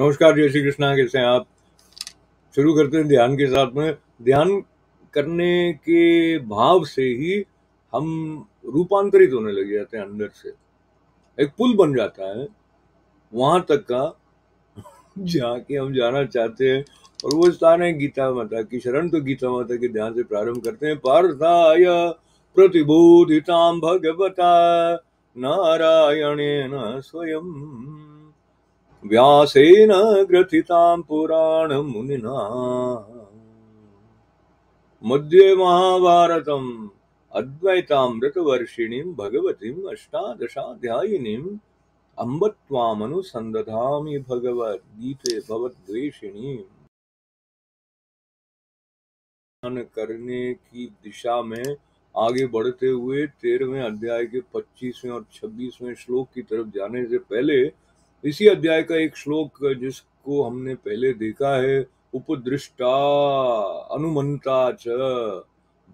नमस्कार, जय श्री कृष्णा। कैसे हैं आप? शुरू करते हैं ध्यान के साथ में। ध्यान करने के भाव से ही हम रूपांतरित होने लग जाते हैं, अंदर से एक पुल बन जाता है वहां तक का जहाँ की हम जाना चाहते हैं। और वो स्थान है गीता माता की शरण। तो गीता माता के ध्यान से प्रारंभ करते हैं। पार्थाय प्रतिबोधितां भगवता नारायणेन स्वयं व्यासेन ग्रथितां पुराणमुनिना मध्ये महाभारतम् अद्वैतामृतवर्षिणीं भगवतीम् अष्टादशाध्यायिनीम् अम्ब त्वामनुसन्दधामि भगवद्गीते भवद्वेषिणीम्। करने की दिशा में आगे बढ़ते हुए 13वें अध्याय के 25वें और 26वें श्लोक की तरफ जाने से पहले इसी अध्याय का एक श्लोक जिसको हमने पहले देखा है, उपदृष्टा अनुमंता च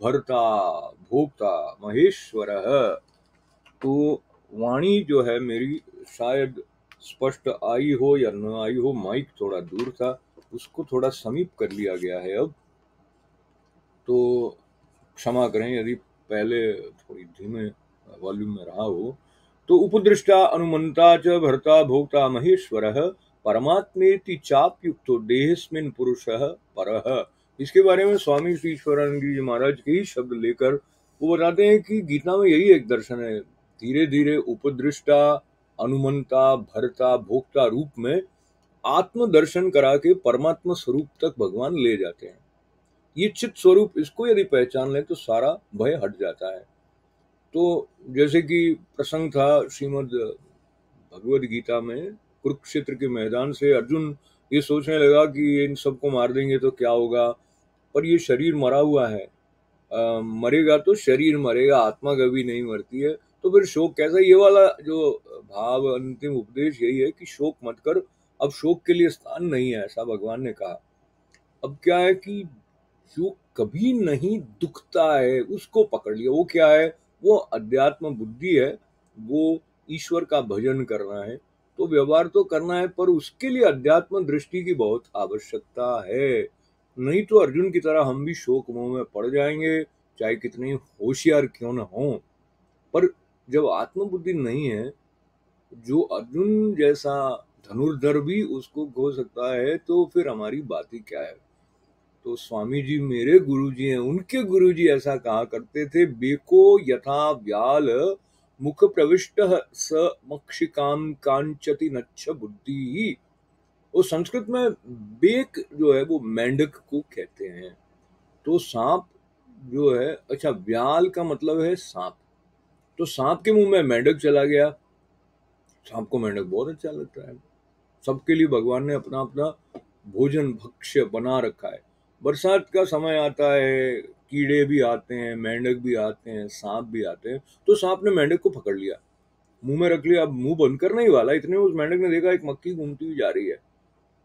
भर्ता भोक्ता महेश्वरः। तो वाणी जो है मेरी शायद स्पष्ट आई हो या न आई हो, माइक थोड़ा दूर था, उसको थोड़ा समीप कर लिया गया है अब, तो क्षमा करें यदि पहले थोड़ी धीमे वॉल्यूम में रहा हो। तो उपदृष्टा अनुमंता च भर्ता भोक्ता महेश्वरः परमात्मेति चाप्युक्तो देहस्मिन् पुरुषः परः। इसके बारे में स्वामी श्री ईश्वरानंद जी महाराज के ही शब्द लेकर वो बताते हैं कि गीता में यही एक दर्शन है। धीरे धीरे उपदृष्टा अनुमंता भर्ता भोक्ता रूप में आत्म दर्शन करा के परमात्मा स्वरूप तक भगवान ले जाते हैं। ये चित स्वरूप, इसको यदि पहचान ले तो सारा भय हट जाता है। तो जैसे कि प्रसंग था श्रीमद् भगवद गीता में, कुरुक्षेत्र के मैदान से अर्जुन ये सोचने लगा कि इन सबको मार देंगे तो क्या होगा, पर ये शरीर मरा हुआ है, मरेगा तो शरीर मरेगा, आत्मा कभी नहीं मरती है, तो फिर शोक कैसा। ये वाला जो भाव अंतिम उपदेश यही है कि शोक मत कर, अब शोक के लिए स्थान नहीं है, ऐसा भगवान ने कहा। अब क्या है कि जो कभी नहीं दुखता है उसको पकड़ लिया। वो क्या है? वो अध्यात्म बुद्धि है, वो ईश्वर का भजन करना है। तो व्यवहार तो करना है, पर उसके लिए अध्यात्म दृष्टि की बहुत आवश्यकता है। नहीं तो अर्जुन की तरह हम भी शोक मोह में पड़ जाएंगे, चाहे कितने होशियार क्यों न हो। पर जब आत्म बुद्धि नहीं है, जो अर्जुन जैसा धनुर्धर भी उसको खो सकता है, तो फिर हमारी बात ही क्या है। तो स्वामी जी मेरे गुरुजी हैं, उनके गुरुजी ऐसा कहा करते थे, बेको यथा व्याल मुख प्रविष्ट स मक्षिकाम कांचति नच्छ बुद्धि। वो संस्कृत में बेक जो है वो मेंढक को कहते हैं। तो सांप जो है, अच्छा व्याल का मतलब है सांप, तो सांप के मुंह में मेंढक चला गया। सांप को मेंढक बहुत अच्छा लगता है। सबके लिए भगवान ने अपना अपना भोजन भक्ष्य बना रखा है। बरसात का समय आता है, कीड़े भी आते हैं, मेंढक भी आते हैं, सांप भी आते हैं। तो सांप ने मेंढक को पकड़ लिया, मुंह में रख लिया। अब मुंह बंद करना ही वाला, इतने में उस मेंढक ने देखा एक मक्खी घूमती हुई जा रही है।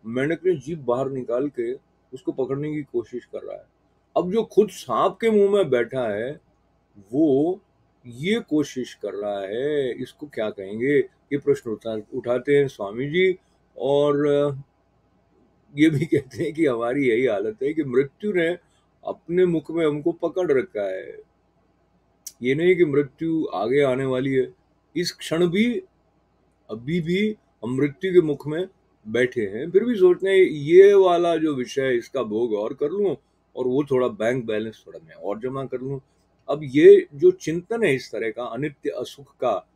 मेंढक ने जीभ बाहर निकाल के उसको पकड़ने की कोशिश कर रहा है। अब जो खुद सांप के मुंह में बैठा है वो ये कोशिश कर रहा है, इसको क्या कहेंगे? ये प्रश्न उठाते हैं स्वामी जी। और ये भी कहते हैं कि हमारी यही हालत है कि मृत्यु ने अपने मुख में हमको पकड़ रखा है। ये नहीं कि मृत्यु आगे आने वाली है, इस क्षण भी अभी भी हम मृत्यु के मुख में बैठे हैं, फिर भी सोचते हैं ये वाला जो विषय है इसका भोग और कर लूं, और वो थोड़ा बैंक बैलेंस थोड़ा मैं और जमा कर लूं। अब ये जो चिंतन है इस तरह का अनित्य असुख का,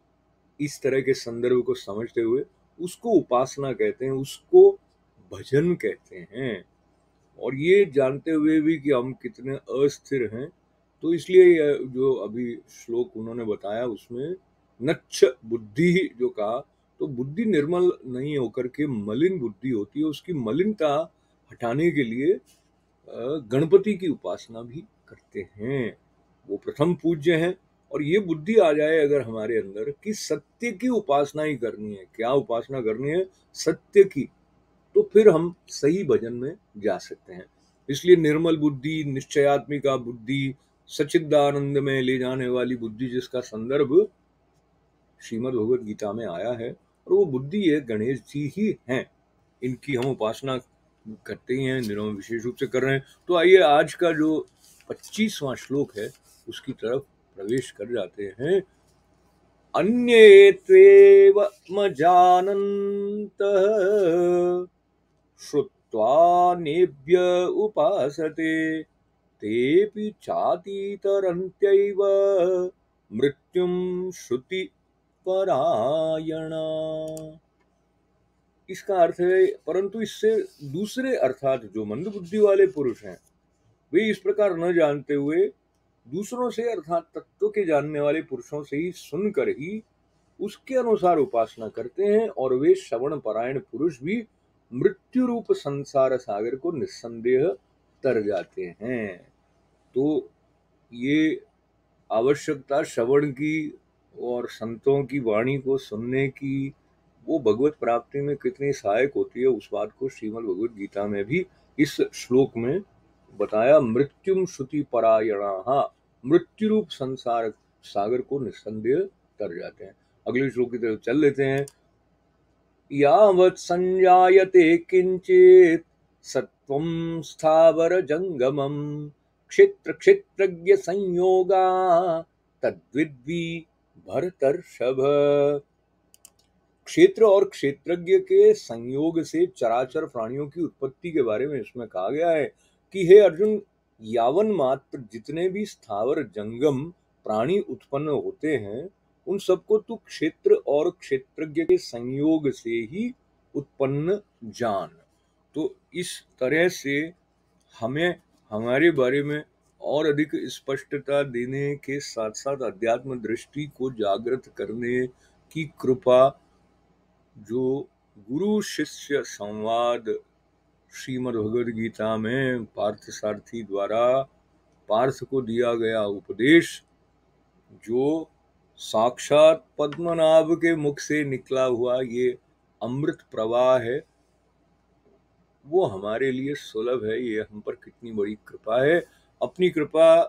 इस तरह के संदर्भ को समझते हुए उसको उपासना कहते हैं, उसको भजन कहते हैं। और ये जानते हुए भी कि हम कितने अस्थिर हैं, तो इसलिए जो अभी श्लोक उन्होंने बताया उसमें नच्छ बुद्धि जो कहा, तो बुद्धि निर्मल नहीं होकर के मलिन बुद्धि होती है। उसकी मलिनता हटाने के लिए गणपति की उपासना भी करते हैं। वो प्रथम पूज्य हैं। और ये बुद्धि आ जाए अगर हमारे अंदर कि सत्य की उपासना ही करनी है, क्या उपासना करनी है? सत्य की, तो फिर हम सही भजन में जा सकते हैं। इसलिए निर्मल बुद्धि, निश्चयात्मिका बुद्धि, सच्चिदानंद में ले जाने वाली बुद्धि, जिसका संदर्भ श्रीमद् भगवद गीता में आया है, और वो बुद्धि ये गणेश जी ही हैं। इनकी हम उपासना करते ही हैं, इन दिनों में विशेष रूप से कर रहे हैं। तो आइए आज का जो 25वां श्लोक है उसकी तरफ प्रवेश कर जाते हैं। अन्ये त्वेव मजानन्तः श्रुत्वा नेभ्य उपासते तेऽपि चातीतरन्त्यैव मृत्युं श्रुति परायणा। इसका अर्थ है, परंतु इससे दूसरे अर्थात जो मंदबुद्धि वाले पुरुष हैं वे इस प्रकार न जानते हुए दूसरों से अर्थात तत्व के जानने वाले पुरुषों से ही सुनकर ही उसके अनुसार उपासना करते हैं, और वे श्रवण परायण पुरुष भी मृत्यु रूप संसार सागर को निस्संदेह तर जाते हैं। तो ये आवश्यकता श्रवण की और संतों की वाणी को सुनने की वो भगवत प्राप्ति में कितनी सहायक होती है, उस बात को श्रीमद् भगवद गीता में भी इस श्लोक में बताया। मृत्युम श्रुति परायणा, मृत्यु रूप संसार सागर को निस्संदेह तर जाते हैं। अगले श्लोक की तरफ चल लेते हैं। यावत् संजायते किंचित सत्वं स्थावर जंगमम क्षेत्र क्षेत्रज्ञ संयोगा तद्विद्वी भरतर्षभ। क्षेत्र और क्षेत्रज्ञ के संयोग से चराचर प्राणियों की उत्पत्ति के बारे में इसमें कहा गया है कि हे अर्जुन, यावन मात्र जितने भी स्थावर जंगम प्राणी उत्पन्न होते हैं उन सबको तू क्षेत्र और क्षेत्रज्ञ के संयोग से ही उत्पन्न जान। तो इस तरह से हमें हमारे बारे में और अधिक स्पष्टता देने के साथ साथ अध्यात्म दृष्टि को जागृत करने की कृपा जो गुरु शिष्य संवाद श्रीमद् भगवद गीता में पार्थ सारथी द्वारा पार्थ को दिया गया उपदेश, जो साक्षात पद्मनाभ के मुख से निकला हुआ ये अमृत प्रवाह है, वो हमारे लिए सुलभ है। ये हम पर कितनी बड़ी कृपा है। अपनी कृपा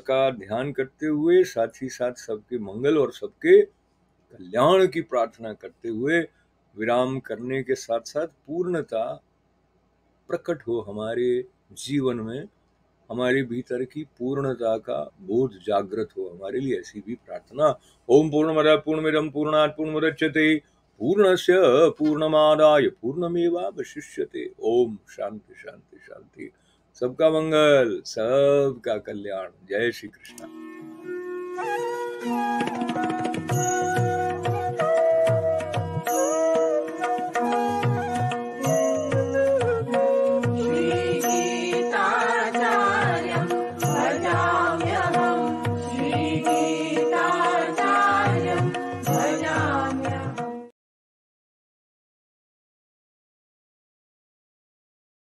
का ध्यान करते हुए साथ ही साथ सबके मंगल और सबके कल्याण की प्रार्थना करते हुए विराम करने के साथ साथ पूर्णता प्रकट हो हमारे जीवन में, हमारे भीतर की पूर्णता का बोध जागृत हो हमारे लिए, ऐसी भी प्रार्थना। ओम पूर्णमदः पूर्णमिदं पूर्णात् पूर्णमुदच्यते पूर्णस्य पूर्णमादाय पूर्णमेवावशिष्यते। ओम शांति शांति शांति। सबका मंगल, सबका कल्याण। जय श्री कृष्ण।